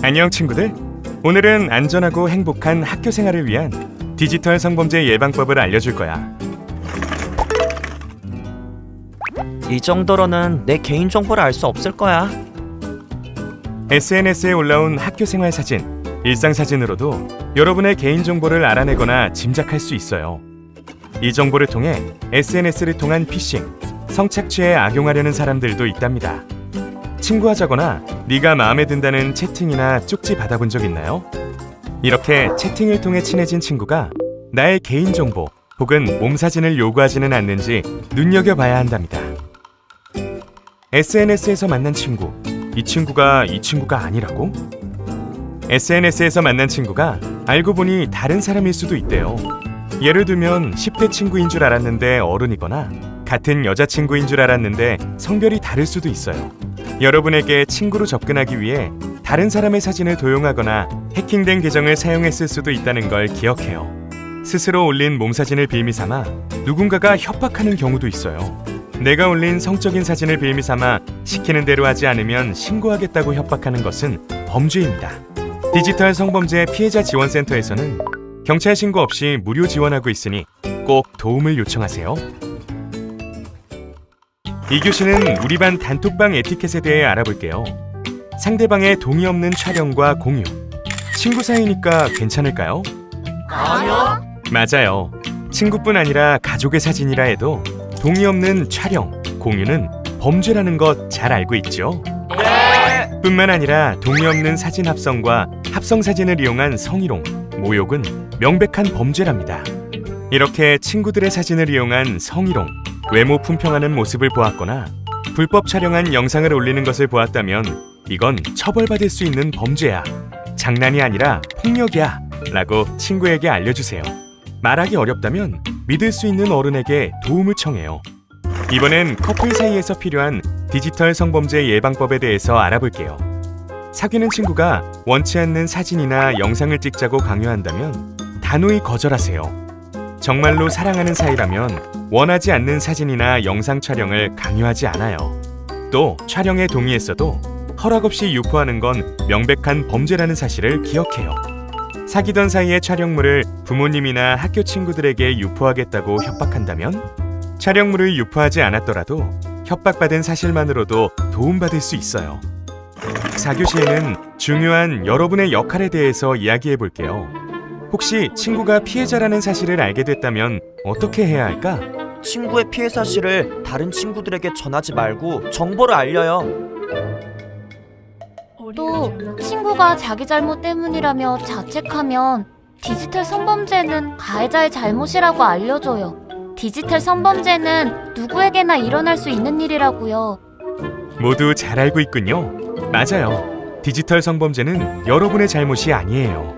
안녕 친구들. 오늘은 안전하고 행복한 학교 생활을 위한 디지털 성범죄 예방법을 알려줄 거야. 이 정도로는 내 개인정보를 알 수 없을 거야. SNS에 올라온 학교 생활 사진, 일상 사진으로도 여러분의 개인정보를 알아내거나 짐작할 수 있어요. 이 정보를 통해 SNS를 통한 피싱, 성착취에 악용하려는 사람들도 있답니다. 친구하자거나 네가 마음에 든다는 채팅이나 쪽지 받아본 적 있나요? 이렇게 채팅을 통해 친해진 친구가 나의 개인정보 혹은 몸사진을 요구하지는 않는지 눈여겨봐야 한답니다. SNS에서 만난 친구, 이 친구가 아니라고? SNS에서 만난 친구가 알고 보니 다른 사람일 수도 있대요. 예를 들면 10대 친구인 줄 알았는데 어른이거나 같은 여자친구인 줄 알았는데 성별이 다를 수도 있어요. 여러분에게 친구로 접근하기 위해 다른 사람의 사진을 도용하거나 해킹된 계정을 사용했을 수도 있다는 걸 기억해요. 스스로 올린 몸사진을 빌미 삼아 누군가가 협박하는 경우도 있어요. 내가 올린 성적인 사진을 빌미 삼아 시키는 대로 하지 않으면 신고하겠다고 협박하는 것은 범죄입니다. 디지털 성범죄 피해자 지원센터에서는 경찰 신고 없이 무료 지원하고 있으니 꼭 도움을 요청하세요. 이 교시는 우리 반 단톡방 에티켓에 대해 알아볼게요. 상대방의 동의 없는 촬영과 공유. 친구 사이니까 괜찮을까요? 아니요. 맞아요. 친구뿐 아니라 가족의 사진이라 해도 동의 없는 촬영, 공유는 범죄라는 것 잘 알고 있죠? 네. 뿐만 아니라 동의 없는 사진 합성과 합성 사진을 이용한 성희롱, 모욕은 명백한 범죄랍니다. 이렇게 친구들의 사진을 이용한 성희롱, 외모 품평하는 모습을 보았거나 불법 촬영한 영상을 올리는 것을 보았다면 이건 처벌받을 수 있는 범죄야. 장난이 아니라 폭력이야 라고 친구에게 알려주세요. 말하기 어렵다면 믿을 수 있는 어른에게 도움을 청해요. 이번엔 커플 사이에서 필요한 디지털 성범죄 예방법에 대해서 알아볼게요. 사귀는 친구가 원치 않는 사진이나 영상을 찍자고 강요한다면 단호히 거절하세요. 정말로 사랑하는 사이라면 원하지 않는 사진이나 영상 촬영을 강요하지 않아요. 또 촬영에 동의했어도 허락 없이 유포하는 건 명백한 범죄라는 사실을 기억해요. 사귀던 사이의 촬영물을 부모님이나 학교 친구들에게 유포하겠다고 협박한다면 촬영물을 유포하지 않았더라도 협박받은 사실만으로도 도움받을 수 있어요. 4교시에는 중요한 여러분의 역할에 대해서 이야기해 볼게요. 혹시 친구가 피해자라는 사실을 알게 됐다면 어떻게 해야 할까? 친구의 피해 사실을 다른 친구들에게 전하지 말고 정보를 알려요. 또 친구가 자기 잘못 때문이라며 자책하면 디지털 성범죄는 가해자의 잘못이라고 알려줘요. 디지털 성범죄는 누구에게나 일어날 수 있는 일이라고요. 모두 잘 알고 있군요. 맞아요. 디지털 성범죄는 여러분의 잘못이 아니에요.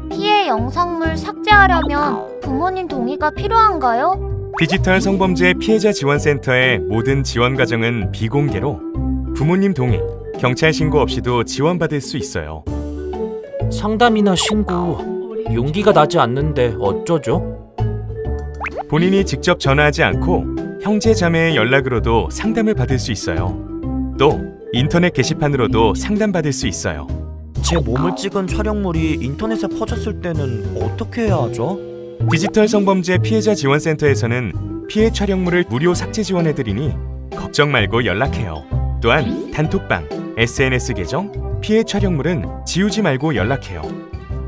피해 영상물 삭제하려면 부모님 동의가 필요한가요? 디지털 성범죄 피해자 지원센터의 모든 지원 과정은 비공개로 부모님 동의, 경찰 신고 없이도 지원받을 수 있어요. 상담이나 신고 용기가 나지 않는데 어쩌죠? 본인이 직접 전화하지 않고 형제 자매의 연락으로도 상담을 받을 수 있어요. 또 인터넷 게시판으로도 상담받을 수 있어요. 제 몸을 찍은 촬영물이 인터넷에 퍼졌을 때는 어떻게 해야 하죠? 디지털 성범죄 피해자 지원센터에서는 피해 촬영물을 무료 삭제 지원해드리니 걱정 말고 연락해요. 또한 단톡방, SNS 계정, 피해 촬영물은 지우지 말고 연락해요.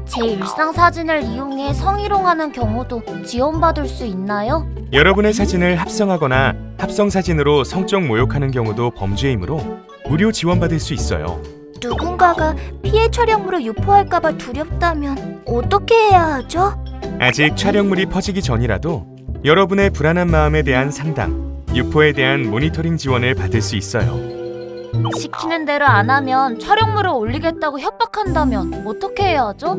제 일상 사진을 이용해 성희롱하는 경우도 지원받을 수 있나요? 여러분의 사진을 합성하거나 합성 사진으로 성적 모욕하는 경우도 범죄이므로 무료 지원받을 수 있어요. 누군가가 피해 촬영물을 유포할까봐 두렵다면 어떻게 해야 하죠? 아직 촬영물이 퍼지기 전이라도 여러분의 불안한 마음에 대한 상담, 유포에 대한 모니터링 지원을 받을 수 있어요. 시키는 대로 안 하면 촬영물을 올리겠다고 협박한다면 어떻게 해야 하죠?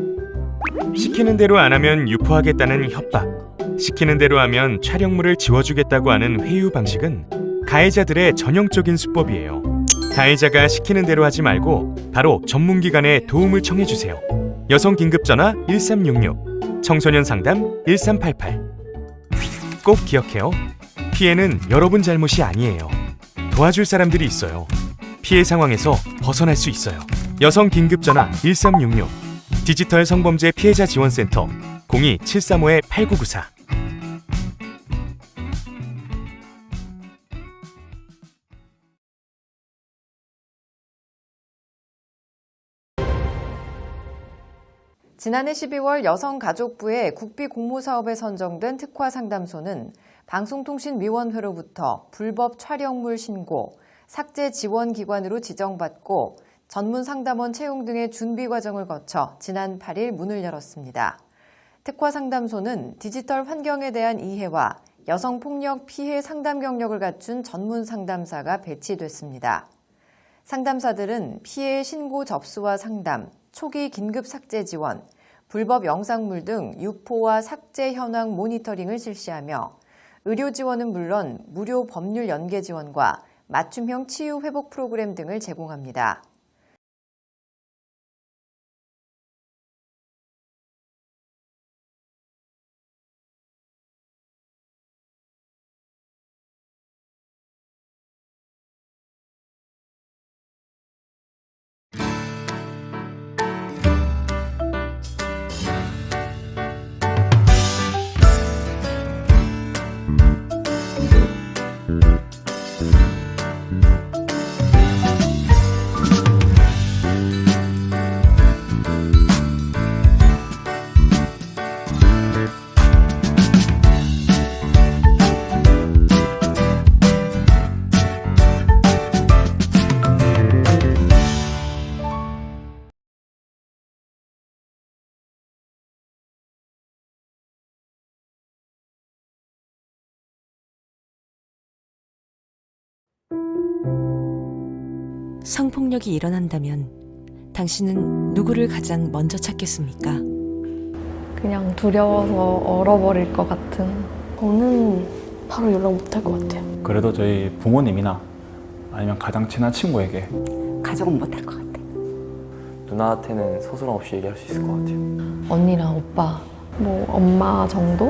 시키는 대로 안 하면 유포하겠다는 협박, 시키는 대로 하면 촬영물을 지워주겠다고 하는 회유 방식은 가해자들의 전형적인 수법이에요. 가해자가 시키는 대로 하지 말고 바로 전문기관에 도움을 청해주세요. 여성 긴급전화 1366, 청소년 상담 1388. 꼭 기억해요. 피해는 여러분 잘못이 아니에요. 도와줄 사람들이 있어요. 피해 상황에서 벗어날 수 있어요. 여성 긴급전화 1366, 디지털 성범죄 피해자 지원센터 02-735-8994. 지난해 12월 여성가족부의 국비공모사업에 선정된 특화상담소는 방송통신위원회로부터 불법 촬영물 신고, 삭제 지원기관으로 지정받고 전문상담원 채용 등의 준비 과정을 거쳐 지난 8일 문을 열었습니다. 특화상담소는 디지털 환경에 대한 이해와 여성폭력 피해 상담 경력을 갖춘 전문상담사가 배치됐습니다. 상담사들은 피해 신고 접수와 상담, 초기 긴급 삭제 지원, 불법 영상물 등 유포와 삭제 현황 모니터링을 실시하며 의료 지원은 물론 무료 법률 연계 지원과 맞춤형 치유 회복 프로그램 등을 제공합니다. 성폭력이 일어난다면 당신은 누구를 가장 먼저 찾겠습니까? 그냥 두려워서 얼어버릴 것 같은. 저는 바로 연락 못할 것 같아요. 그래도 저희 부모님이나 아니면 가장 친한 친구에게. 가족은 못할 것 같아. 누나한테는 서스럼 없이 얘기할 수 있을 것 같아요. 언니랑 오빠, 뭐 엄마 정도?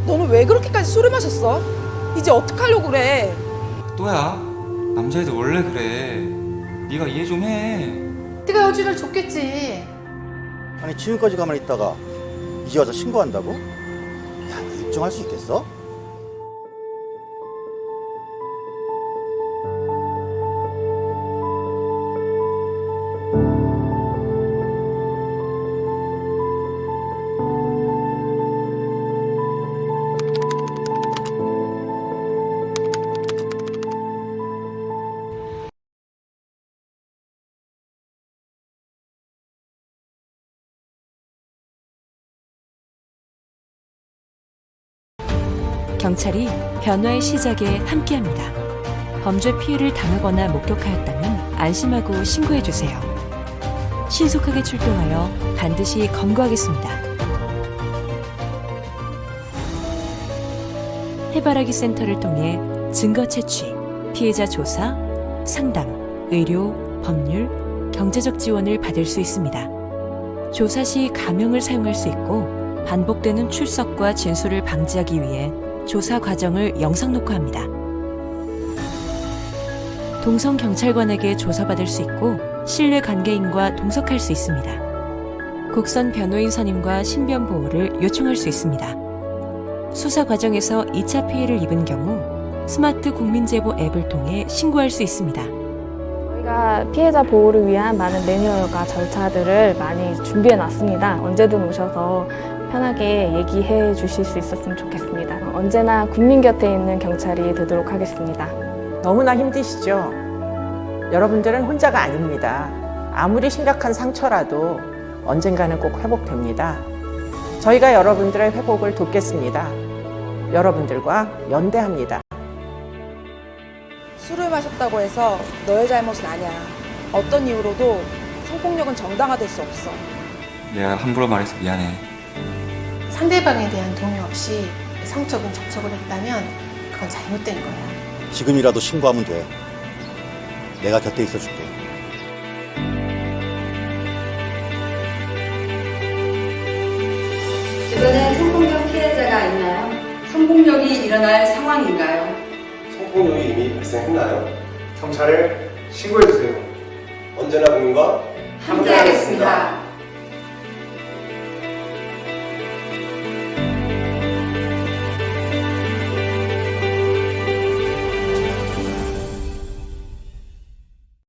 너는 왜 그렇게까지 술을 마셨어? 이제 어떡하려고 그래? 또야, 남자애들 원래 그래. 네가 이해 좀 해. 네가 여지를 줬겠지. 아니 지금까지 가만히 있다가 이제 와서 신고한다고? 야, 너 입증할 수 있겠어? 경찰이 변화의 시작에 함께합니다. 범죄 피해를 당하거나 목격하였다면 안심하고 신고해주세요. 신속하게 출동하여 반드시 검거하겠습니다. 해바라기 센터를 통해 증거 채취, 피해자 조사, 상담, 의료, 법률, 경제적 지원을 받을 수 있습니다. 조사 시 가명을 사용할 수 있고 반복되는 출석과 진술을 방지하기 위해 조사 과정을 영상 녹화합니다. 동성 경찰관에게 조사받을 수 있고 신뢰 관계인과 동석할 수 있습니다. 국선 변호인 선임과 신변 보호를 요청할 수 있습니다. 수사 과정에서 2차 피해를 입은 경우 스마트 국민제보 앱을 통해 신고할 수 있습니다. 저희가 피해자 보호를 위한 많은 매뉴얼과 절차들을 많이 준비해 놨습니다. 언제든 오셔서 편하게 얘기해 주실 수 있었으면 좋겠습니다. 언제나 국민 곁에 있는 경찰이 되도록 하겠습니다. 너무나 힘드시죠? 여러분들은 혼자가 아닙니다. 아무리 심각한 상처라도 언젠가는 꼭 회복됩니다. 저희가 여러분들의 회복을 돕겠습니다. 여러분들과 연대합니다. 술을 마셨다고 해서 너의 잘못은 아니야. 어떤 이유로도 성폭력은 정당화될 수 없어. 내가 함부로 말해서 미안해. 상대방에 대한 동의 없이 성적인 접촉을 했다면 그건 잘못된 거야. 지금이라도 신고하면 돼. 내가 곁에 있어줄게. 주변에 성폭력 피해자가 있나요? 성폭력이 일어날 상황인가요? 성폭력이 이미 발생했나요? 경찰에 신고해주세요. 언제나 국민과 함께하겠습니다.